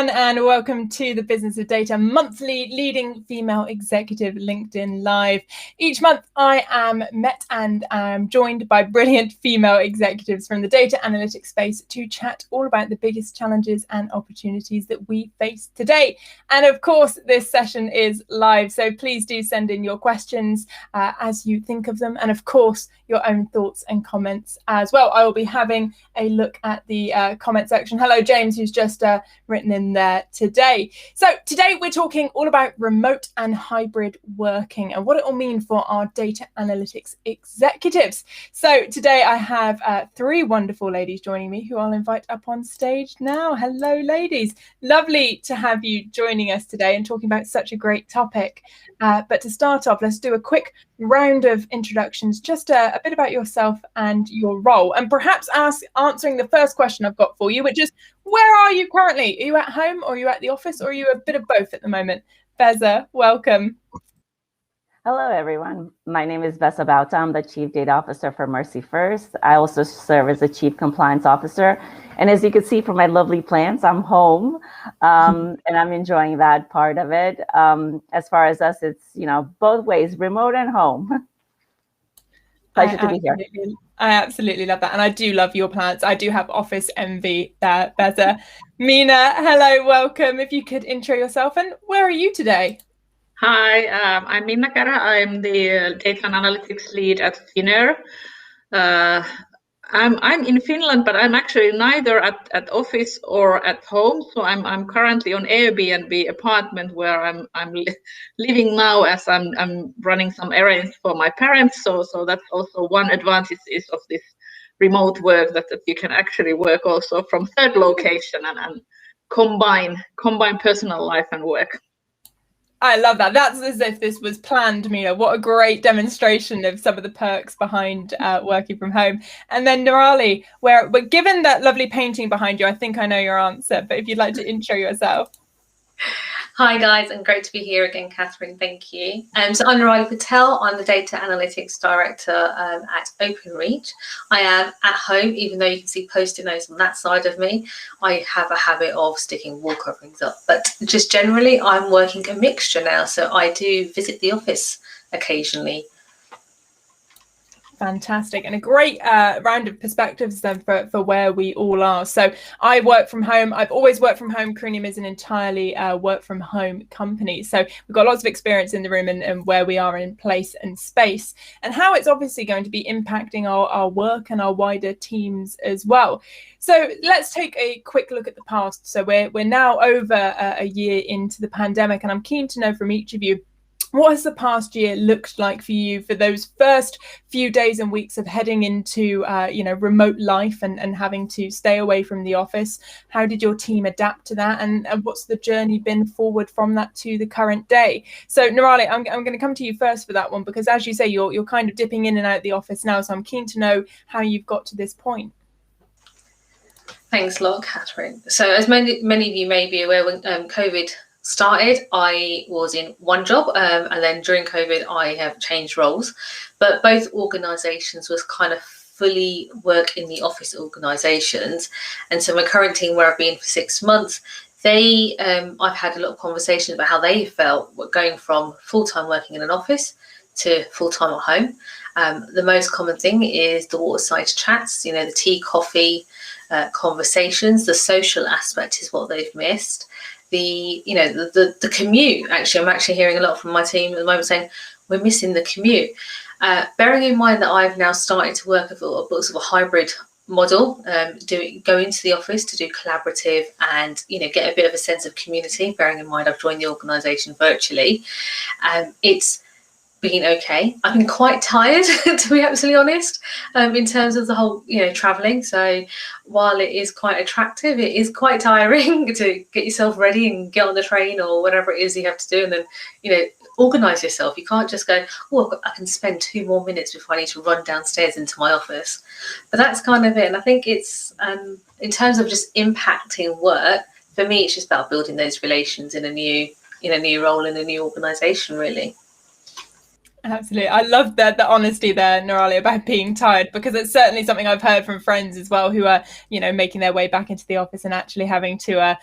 everyone, and welcome to the Business of Data monthly Leading Female Executive LinkedIn Live. Each month I am met and am joined by brilliant female executives from the data analytics space to chat all about the biggest challenges and opportunities that we face today. And of course, this session is live, so please do send in your questions as you think of them, and of course, your own thoughts and comments as well. I will be having a look at the comment section. Hello, James, who's just written in there today. So today we're talking all about remote and hybrid working and what it will mean for our data analytics executives. So today I have three wonderful ladies joining me who I'll invite up on stage now. Hello, ladies. Lovely to have you joining us today and talking about such a great topic. But to start off, let's do a quick round of introductions, just a bit about yourself and your role, and perhaps answering the first question I've got for you, which is, where are you currently? Are you at home, or are you at the office, or are you a bit of both at the moment? Beza, welcome. Hello, everyone. My name is Beza Bauta. I'm the Chief Data Officer for Mercy First. I also serve as the Chief Compliance Officer. And as you can see from my lovely plants, I'm home and I'm enjoying that part of it. As far as us, it's, both ways, remote and home. Pleasure to be here. I absolutely love that. And I do love your plants. I do have office envy there, Beza. Mina, hello, welcome. If you could intro yourself, and where are you today? Hi, I'm Minna Kara. I'm the data and analytics lead at Finnair. I'm in Finland, but I'm actually neither at office or at home. So I'm currently on Airbnb apartment where I'm living now, as I'm running some errands for my parents. So that's also one advantage is of this remote work, that you can actually work also from third location and combine personal life and work. I love that. That's as if this was planned, Mina. What a great demonstration of some of the perks behind working from home. And then Nurali, but given that lovely painting behind you, I think I know your answer, but if you'd like to intro yourself. Hi guys, and great to be here again, Catherine. Thank you. So I'm Nurali Patel. I'm the Data Analytics Director at OpenReach. I am at home, even though you can see Post-it notes on that side of me. I have a habit of sticking wall coverings up, but just generally I'm working a mixture now. So I do visit the office occasionally. Fantastic, and a great round of perspectives then for where we all are. So I work from home. I've always worked from home. Crunium is an entirely work from home company. So we've got lots of experience in the room and where we are in place and space, and how it's obviously going to be impacting our work and our wider teams as well. So let's take a quick look at the past. So we're now over a year into the pandemic, and I'm keen to know from each of you, what has the past year looked like for you for those first few days and weeks of heading into, remote life and having to stay away from the office? How did your team adapt to that? And what's the journey been forward from that to the current day? So Nurali, I'm going to come to you first for that one, because as you say, you're kind of dipping in and out the office now. So I'm keen to know how you've got to this point. Thanks a lot, Catherine. So as many of you may be aware, when COVID started, I was in one job, and then during COVID I have changed roles, but both organizations was kind of fully work in the office organizations. And so my current team, where I've been for 6 months, I've had a lot of conversations about how they felt going from full-time working in an office to full-time at home. The most common thing is the waterside chats, the tea, coffee conversations. The social aspect is what they've missed. The commute, I'm actually hearing a lot from my team at the moment saying we're missing the commute. Bearing in mind that I've now started to work with a hybrid model, go into the office to do collaborative and get a bit of a sense of community. Bearing in mind I've joined the organisation virtually, it's been okay. I've been quite tired, to be absolutely honest, in terms of the whole, traveling. So while it is quite attractive, it is quite tiring to get yourself ready and get on the train or whatever it is you have to do, and then, organise yourself. You can't just go, I can spend 2 more minutes before I need to run downstairs into my office. But that's kind of it. And I think it's, in terms of just impacting work, for me, it's just about building those relations in a new role in a new organisation, really. Absolutely. I love the honesty there, Nirali, about being tired, because it's certainly something I've heard from friends as well who are, making their way back into the office and actually having to,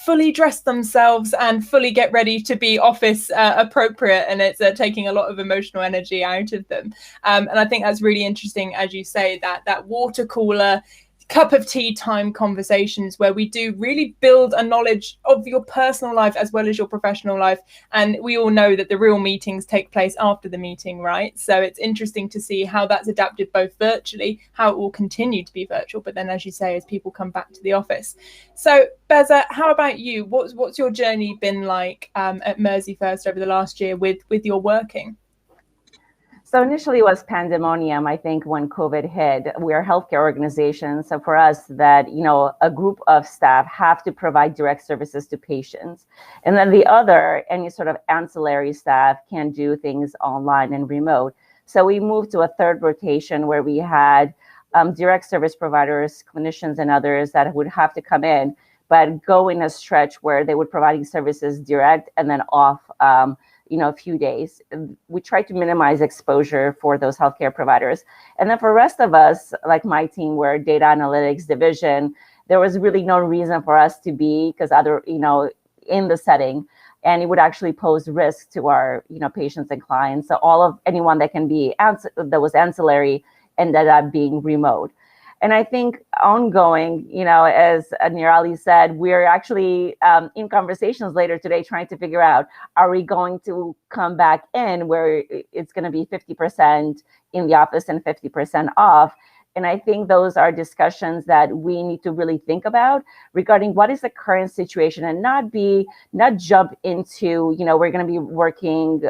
fully dress themselves and fully get ready to be office appropriate. And it's taking a lot of emotional energy out of them. And I think that's really interesting, as you say, that water cooler cup of tea time conversations where we do really build a knowledge of your personal life as well as your professional life. And we all know that the real meetings take place after the meeting, right? So it's interesting to see how that's adapted both virtually, how it will continue to be virtual, but then, as you say, as people come back to the office. So Beza, how about you? What's your journey been like at Mersey First over the last year with your working? So initially it was pandemonium, I think, when COVID hit. We're a healthcare organization. So for us that, a group of staff have to provide direct services to patients. And then the other, any sort of ancillary staff can do things online and remote. So we moved to a third rotation where we had direct service providers, clinicians and others that would have to come in, but go in a stretch where they would providing services direct and then off a few days. We try to minimize exposure for those healthcare providers. And then for the rest of us, like my team, we're data analytics division, there was really no reason for us to be, because in the setting, and it would actually pose risk to our, patients and clients. So anyone that can be, that was ancillary ended up being remote. And I think ongoing, as Nirali said, we're actually in conversations later today trying to figure out, are we going to come back in where it's going to be 50% in the office and 50% off? And I think those are discussions that we need to really think about regarding what is the current situation, and not jump into, we're going to be working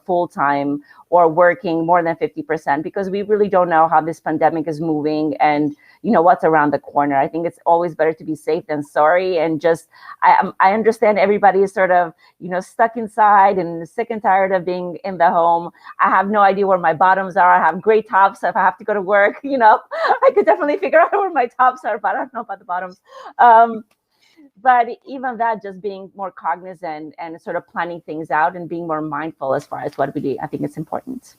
full time or working more than 50%, because we really don't know how this pandemic is moving and what's around the corner. I think it's always better to be safe than sorry. And just, I understand everybody is sort of, stuck inside and sick and tired of being in the home. I have no idea where my bottoms are. I have great tops. If I have to go to work, I could definitely figure out where my tops are, but I don't know about the bottoms. But even that, just being more cognizant and sort of planning things out and being more mindful as far as what we do, I think it's important.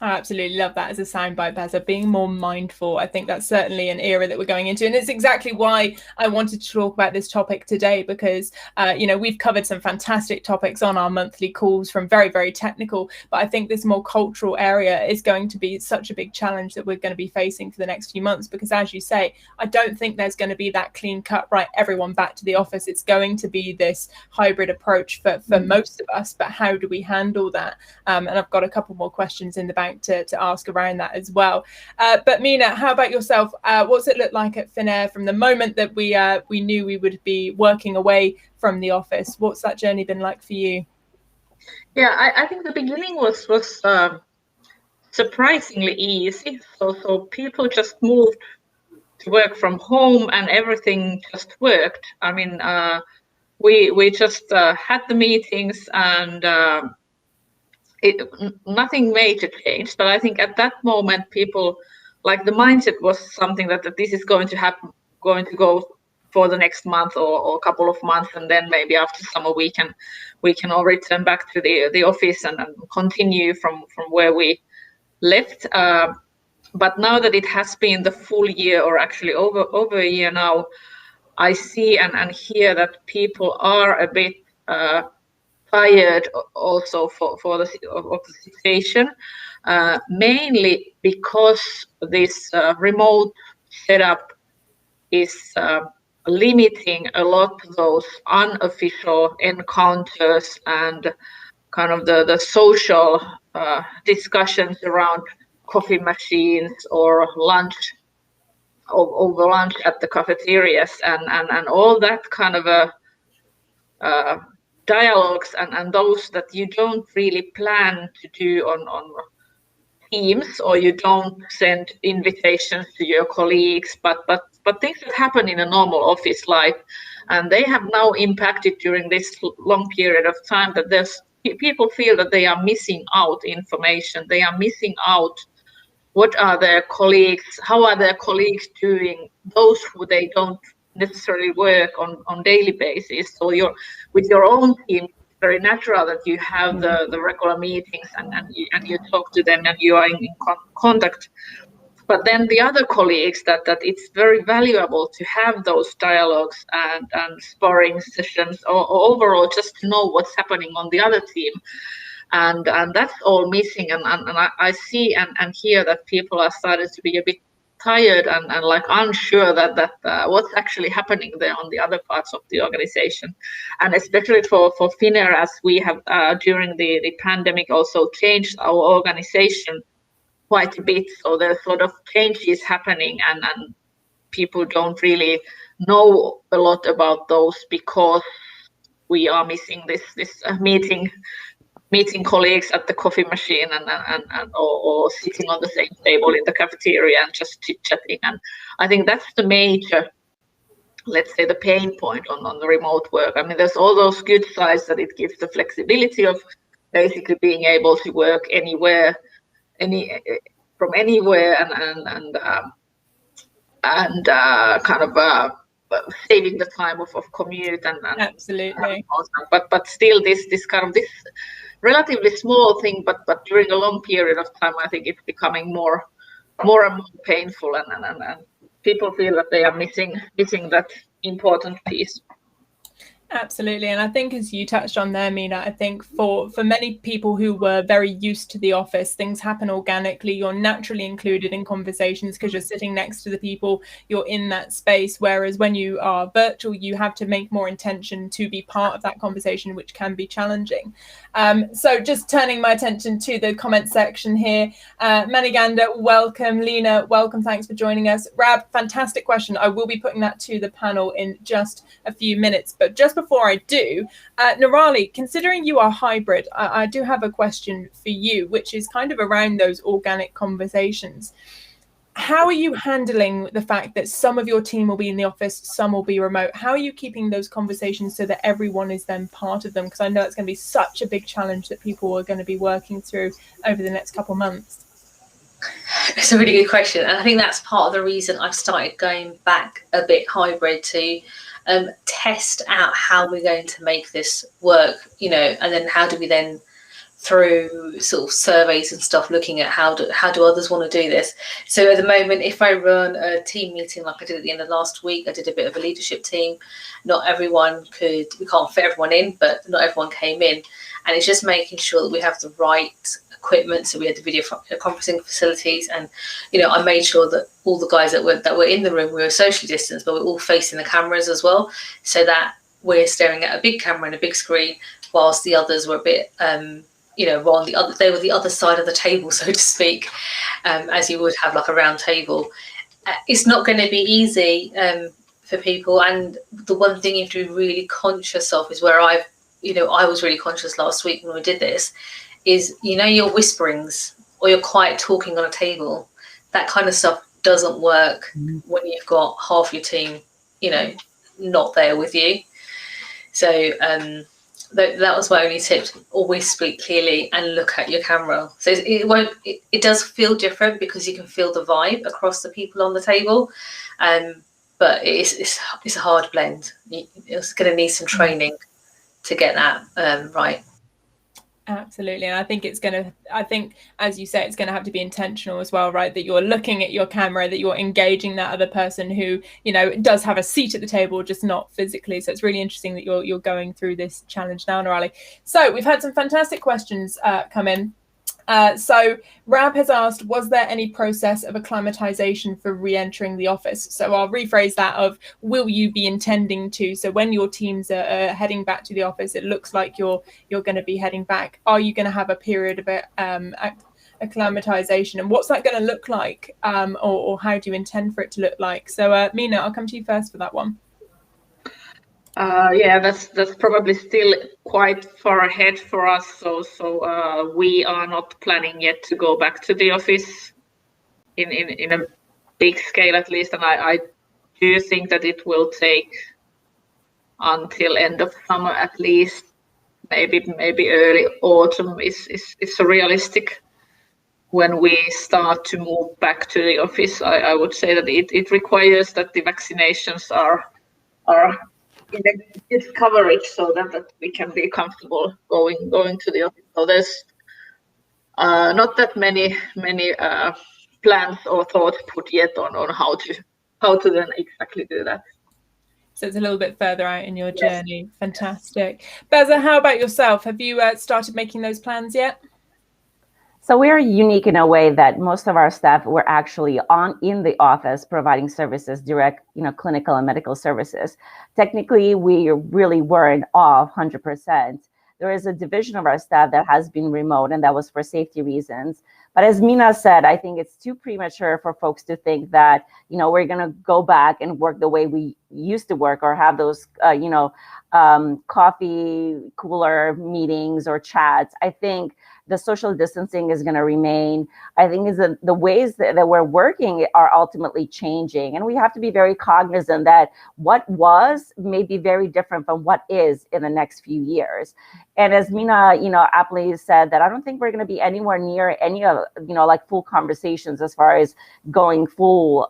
I absolutely love that as a soundbite, Beza, being more mindful. I think that's certainly an era that we're going into. And it's exactly why I wanted to talk about this topic today, because, we've covered some fantastic topics on our monthly calls, from very, very technical. But I think this more cultural area is going to be such a big challenge that we're going to be facing for the next few months. Because, as you say, I don't think there's going to be that clean cut, right, everyone back to the office. It's going to be this hybrid approach for most of us. But how do we handle that? And I've got a couple more questions in the bank to ask around that as well. But Mina, how about yourself? What's it look like at Finnair from the moment that we knew we would be working away from the office? What's that journey been like for you? Yeah, I think the beginning was surprisingly easy. So people just moved to work from home and everything just worked. I mean, we just had the meetings and nothing major changed, but I think at that moment people, like, the mindset was something that this is going to happen, going to go for the next month or a couple of months, and then maybe after summer we can all return back to the office and continue from where we left. But now that it has been the full year, or actually over a year now, I see and hear that people are a bit tired also for the situation, mainly because this remote setup is limiting a lot of those unofficial encounters and kind of the social discussions around coffee machines or lunch, over lunch at the cafeterias, and all that kind of dialogues and those that you don't really plan to do on Teams, or you don't send invitations to your colleagues, but things that happen in a normal office life, and they have now impacted during this long period of time, that there's people feel that they are missing out information, they are missing out what are their colleagues, how are their colleagues doing, those who they don't necessarily work on daily basis. So with your own team, very natural that you have the regular meetings and you talk to them and you are in contact. But then the other colleagues that it's very valuable to have those dialogues and sparring sessions or overall just to know what's happening on the other team. And that's all missing. And I see and hear that people are starting to be a bit tired and like unsure that what's actually happening there on the other parts of the organization. And especially for Finnair, as we have during the pandemic also changed our organization quite a bit. So there's sort of changes happening and people don't really know a lot about those because we are missing this meeting colleagues at the coffee machine or sitting on the same table in the cafeteria and just chit-chatting. And I think that's the major, let's say, the pain point on the remote work. I mean, there's all those good sides that it gives the flexibility of basically being able to work anywhere, from anywhere and kind of saving the time of commute and absolutely. But still this kind of this relatively small thing, but during a long period of time, I think it's becoming more and more painful, and people feel that they are missing that important piece. Absolutely. And I think, as you touched on there, Mina, I think for many people who were very used to the office, things happen organically. You're naturally included in conversations because you're sitting next to the people, you're in that space. Whereas when you are virtual, you have to make more intention to be part of that conversation, which can be challenging. So just turning my attention to the comment section here. Maniganda, welcome. Lena, welcome. Thanks for joining us. Rab, fantastic question. I will be putting that to the panel in just a few minutes. But just before I do, Nirali, considering you are hybrid, I do have a question for you, which is kind of around those organic conversations. How are you handling the fact that some of your team will be in the office, some will be remote? How are you keeping those conversations so that everyone is then part of them? Because I know it's going to be such a big challenge that people are going to be working through over the next couple of months. It's a really good question. And I think that's part of the reason I've started going back a bit hybrid to test out how we're going to make this work, and then how do we then, through sort of surveys and stuff, looking at how do others want to do this. So at the moment, if I run a team meeting like I did at the end of last week, I did a bit of a leadership team. Not everyone we can't fit everyone in, but not everyone came in. And it's just making sure that we have the right equipment. So we had the video conferencing facilities, and I made sure that all the guys that were in the room, we were socially distanced, but we're all facing the cameras as well, so that we're staring at a big camera and a big screen, whilst the others were a bit were on they were the other side of the table, so to speak, as you would have like a round table. It's not going to be easy for people, and the one thing you have to be really conscious of is where I was really conscious last week when we did this, is your whisperings or your quiet talking on a table. That kind of stuff doesn't work when you've got half your team not there with you. So that was my only tip: always speak clearly and look at your camera. So it does feel different because you can feel the vibe across the people on the table, but it's a hard blend. It's going to need some training to get that right. Absolutely. And I think as you say, it's going to have to be intentional as well, right? That you're looking at your camera, that you're engaging that other person who, does have a seat at the table, just not physically. So it's really interesting that you're going through this challenge now, Nirali. So we've had some fantastic questions come in. So Rab has asked, was there any process of acclimatization for re-entering the office? So I'll rephrase that of, will you be intending to? So when your teams are heading back to the office, it looks like you're going to be heading back. Are you going to have a period of acclimatization? And what's that going to look like? Or how do you intend for it to look like? So Mina, I'll come to you first for that one. That's probably still quite far ahead for us. So we are not planning yet to go back to the office in a big scale, at least. And I do think that it will take until end of summer at least. Maybe early autumn is realistic when we start to move back to the office. I would say that it requires that the vaccinations are in a good coverage so that we can be comfortable going to the office. So there's not that many plans or thoughts put yet on how to then exactly do that. So it's a little bit further out in your journey. Fantastic. Beza, how about yourself? Have you started making those plans yet? So we're unique in a way that most of our staff were actually in the office providing services, direct, clinical and medical services. Technically, we really weren't all 100%. There is a division of our staff that has been remote, and that was for safety reasons. But as Mina said, I think it's too premature for folks to think that, we're going to go back and work the way we used to work or have those, coffee cooler meetings or chats. I think the social distancing is going to remain. I think is the ways that we're working are ultimately changing. And we have to be very cognizant that what was may be very different from what is in the next few years. And as Mina, aptly said, that I don't think we're going to be anywhere near any of, like full conversations as far as going full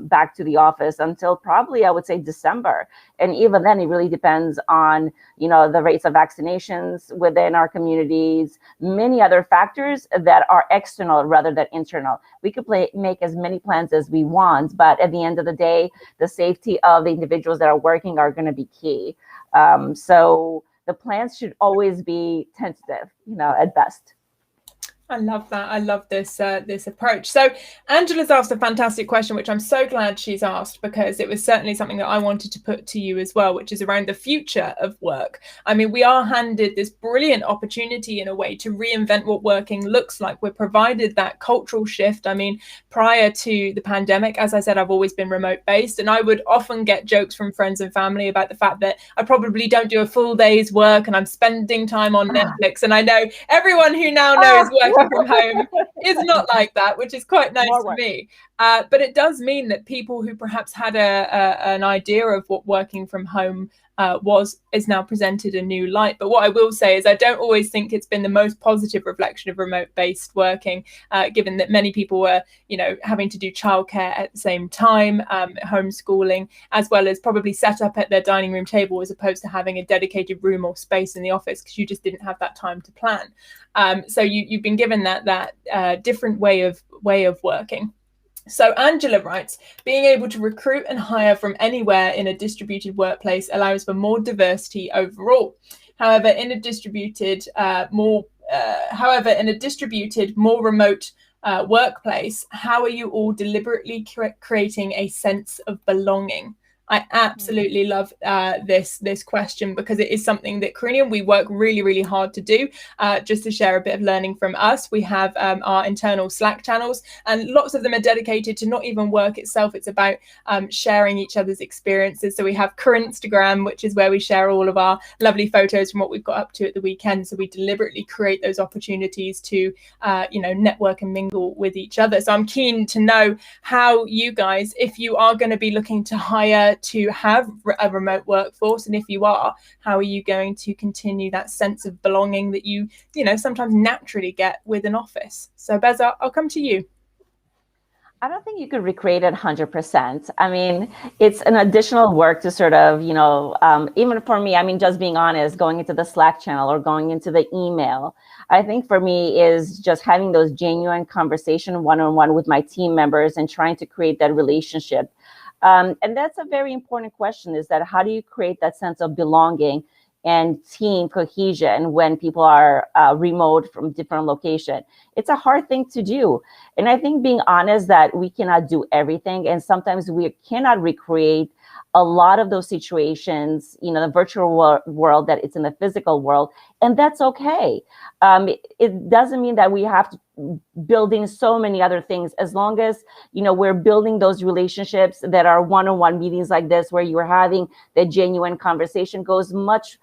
back to the office until probably, I would say, December. And even then, it really depends on, the rates of vaccinations within our communities, many other factors that are external rather than internal. We could make as many plans as we want, but at the end of the day, the safety of the individuals that are working are going to be key. So the plans should always be tentative, at best. I love that. I love this approach. So Angela's asked a fantastic question, which I'm so glad she's asked, because it was certainly something that I wanted to put to you as well, which is around the future of work. I mean, we are handed this brilliant opportunity in a way to reinvent what working looks like. We're provided that cultural shift. I mean, prior to the pandemic, as I said, I've always been remote based, and I would often get jokes from friends and family about the fact that I probably don't do a full day's work and I'm spending time on Netflix. And I know everyone who now knows working from home is not like that, which is quite nice for me. But it does mean that people who perhaps had an idea of what working from home is now presented a new light. But what I will say is I don't always think it's been the most positive reflection of remote-based working, given that many people were, having to do childcare at the same time, homeschooling, as well as probably set up at their dining room table as opposed to having a dedicated room or space in the office because you just didn't have that time to plan. So you've been given that different way of working. So Angela writes, being able to recruit and hire from anywhere in a distributed workplace allows for more diversity overall. However, in a distributed, more remote workplace, how are you all deliberately creating a sense of belonging? I absolutely love this question, because it is something that Carinium, we work really, really hard to do. Just to share a bit of learning from us, we have our internal Slack channels, and lots of them are dedicated to not even work itself. It's about sharing each other's experiences. So we have current Instagram, which is where we share all of our lovely photos from what we've got up to at the weekend. So we deliberately create those opportunities to, network and mingle with each other. So I'm keen to know how you guys, if you are going to be looking to hire to have a remote workforce, and if you are, how are you going to continue that sense of belonging that you sometimes naturally get with an office? So Beza, I'll come to you. I don't think you could recreate it 100%. I mean, it's an additional work to sort of, even for me, I mean, just being honest, going into the Slack channel or going into the email, I think for me is just having those genuine conversation one-on-one with my team members and trying to create that relationship. And that's a very important question, is that how do you create that sense of belonging and team cohesion when people are remote from different locations? It's a hard thing to do. And I think being honest that we cannot do everything, and sometimes we cannot recreate a lot of those situations, the virtual world that it's in the physical world, and that's okay. It doesn't mean that we have to build in so many other things, as long as, we're building those relationships that are one-on-one meetings like this, where you're having the genuine conversation goes much,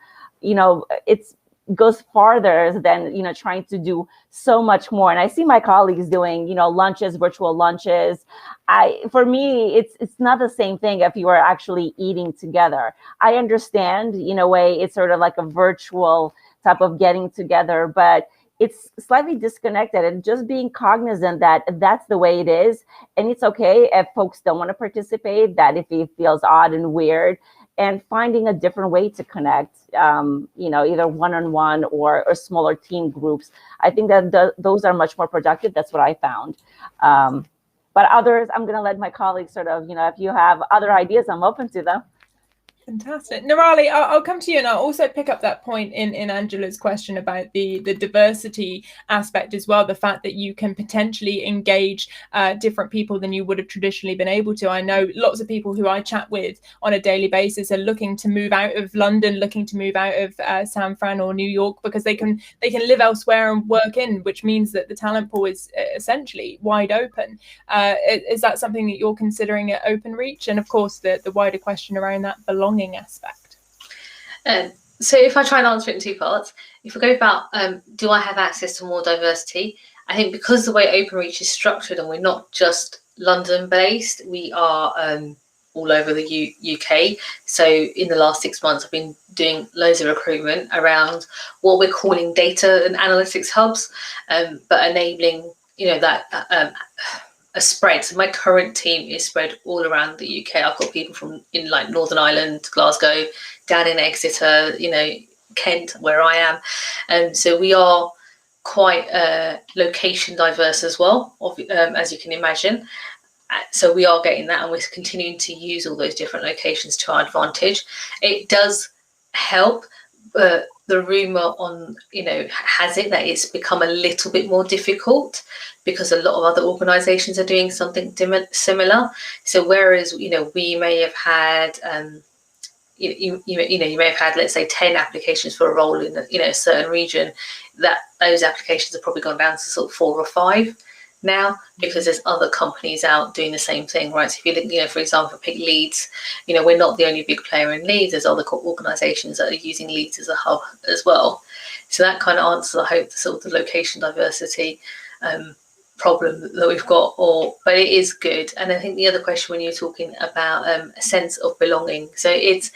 goes farther than, trying to do so much more. And I see my colleagues doing, lunches, virtual lunches. For me, it's not the same thing if you are actually eating together. I understand, in a way, it's sort of like a virtual type of getting together, but it's slightly disconnected, and just being cognizant that that's the way it is. And it's okay if folks don't want to participate, that if it feels odd and weird. and finding a different way to connect, either one-on-one or smaller team groups. I think that those are much more productive. That's what I found. But others, I'm going to let my colleagues sort of, if you have other ideas, I'm open to them. Fantastic. Nirali, I'll come to you, and I'll also pick up that point in Angela's question about the diversity aspect as well, the fact that you can potentially engage different people than you would have traditionally been able to. I know lots of people who I chat with on a daily basis are looking to move out of London, looking to move out of San Fran or New York, because they can live elsewhere and work in, which means that the talent pool is essentially wide open. Is that something that you're considering at Openreach? And of course, the wider question around that belonging aspect. So if I try and answer it in two parts, if we go about do I have access to more diversity, I think because the way Openreach is structured and we're not just London based, we are all over the UK. So in the last 6 months, I've been doing loads of recruitment around what we're calling data and analytics hubs, but enabling that a spread. So my current team is spread all around the UK. I've got people from in like Northern Ireland, Glasgow, down in Exeter, Kent, where I am. And so we are quite location diverse as well, as you can imagine. So we are getting that, and we're continuing to use all those different locations to our advantage. It does help, but the rumor on, has it that it's become a little bit more difficult because a lot of other organizations are doing something similar. So whereas, we may have had, you may have had, let's say, 10 applications for a role in a certain region, that those applications have probably gone down to sort of 4 or 5 now, because there's other companies out doing the same thing, right? So if you look, for example, pick Leeds, we're not the only big player in Leeds. There's other organisations that are using Leeds as a hub as well. So that kind of answers, I hope, the location diversity problem that we've got. But it is good. And I think the other question when you're talking about a sense of belonging, so it's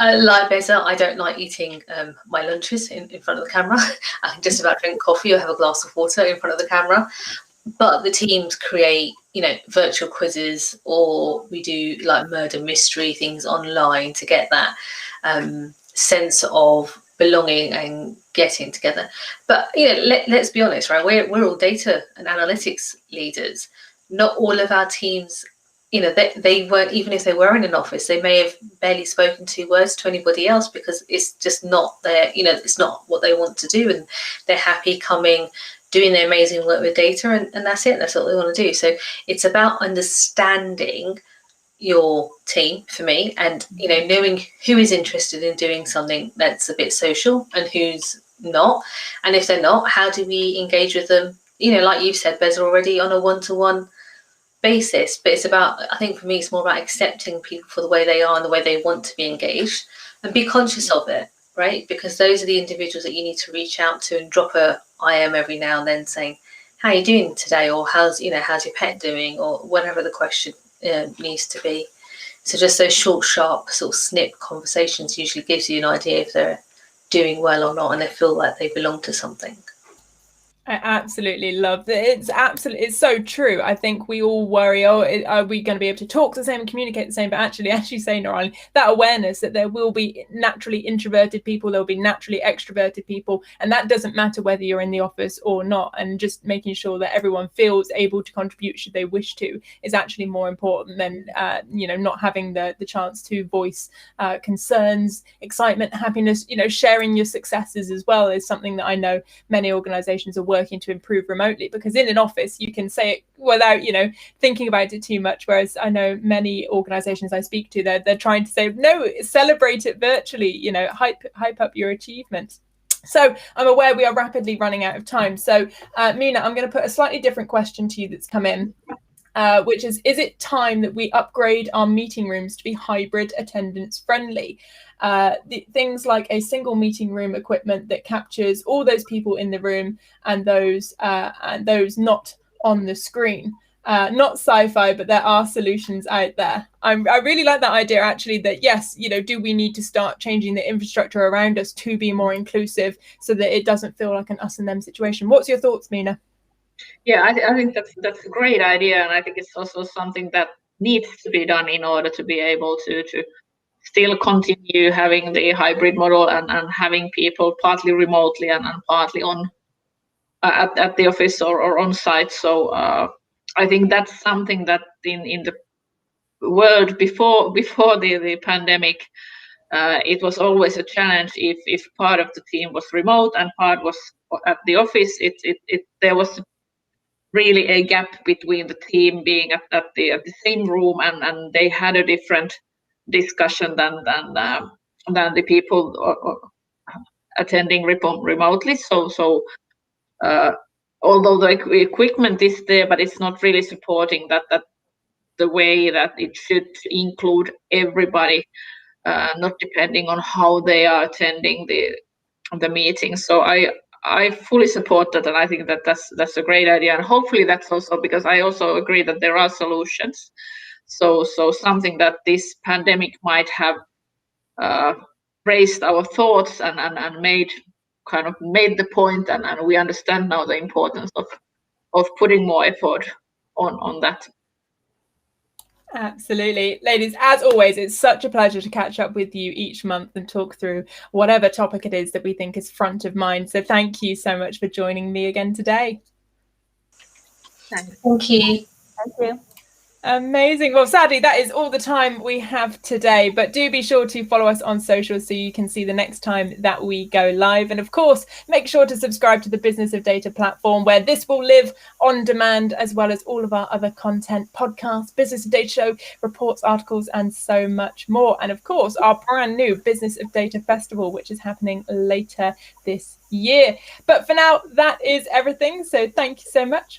like Beza, I don't like eating my lunches in front of the camera. I can just about drink coffee or have a glass of water in front of the camera. But the teams create, virtual quizzes, or we do like murder mystery things online to get that sense of belonging and getting together. But let's be honest, right? We're all data and analytics leaders. Not all of our teams, they weren't, even if they were in an office, they may have barely spoken 2 words to anybody else because it's just not their, it's not what they want to do, and they're happy coming, doing their amazing work with data, and that's it. That's what they want to do. So it's about understanding your team for me, and knowing who is interested in doing something that's a bit social and who's not. And if they're not, how do we engage with them? Like you've said, Bez, already on a one-to-one basis. But it's about, I think for me, it's more about accepting people for the way they are and the way they want to be engaged, and be conscious of it, right? Because those are the individuals that you need to reach out to and drop a IM every now and then saying, how are you doing today? Or how's your pet doing? Or whatever the question needs to be. So just those short, sharp sort of snip conversations usually gives you an idea if they're doing well or not, and they feel like they belong to something. I absolutely love that. It's so true. I think we all worry, are we going to be able to talk the same and communicate the same? But actually, as you say, Nirali, that awareness that there will be naturally introverted people, there will be naturally extroverted people, and that doesn't matter whether you're in the office or not. And just making sure that everyone feels able to contribute should they wish to is actually more important than not having the chance to voice concerns, excitement, happiness. Sharing your successes as well is something that I know many organizations are working to improve remotely, because in an office you can say it without thinking about it too much, whereas I know many organizations I speak to, they're trying to say, no, celebrate it virtually, hype up your achievements. So I'm aware we are rapidly running out of time, so Mina, I'm going to put a slightly different question to you that's come in, which is it time that we upgrade our meeting rooms to be hybrid attendance friendly? Things like a single meeting room equipment that captures all those people in the room and those not on the screen. Not sci-fi, but there are solutions out there. I really like that idea, actually, that yes, do we need to start changing the infrastructure around us to be more inclusive so that it doesn't feel like an us and them situation? What's your thoughts, Mina? Yeah, I think that's a great idea, and I think it's also something that needs to be done in order to be able to still continue having the hybrid model and having people partly remotely and partly on at the office or on site. So I think that's something that in the world before the pandemic, it was always a challenge if part of the team was remote and part was at the office. There was really a gap between the team being at the same room, and they had a different discussion than the people attending remotely. So although the equipment is there, but it's not really supporting that the way that it should include everybody, not depending on how they are attending the meeting. So I fully support that, and I think that that's a great idea, and hopefully that's also because I also agree that there are solutions. So something that this pandemic might have raised our thoughts and made the point, and we understand now the importance of putting more effort on that. Absolutely. Ladies, as always, it's such a pleasure to catch up with you each month and talk through whatever topic it is that we think is front of mind. So thank you so much for joining me again today. Thanks. Thank you. Thank you. Amazing. Well, sadly, that is all the time we have today, but do be sure to follow us on social so you can see the next time that we go live. And of course, make sure to subscribe to the Business of Data platform, where this will live on demand, as well as all of our other content, podcasts, Business of Data show, reports, articles, and so much more. And of course, our brand new Business of Data Festival, which is happening later this year. But for now, that is everything. So thank you so much.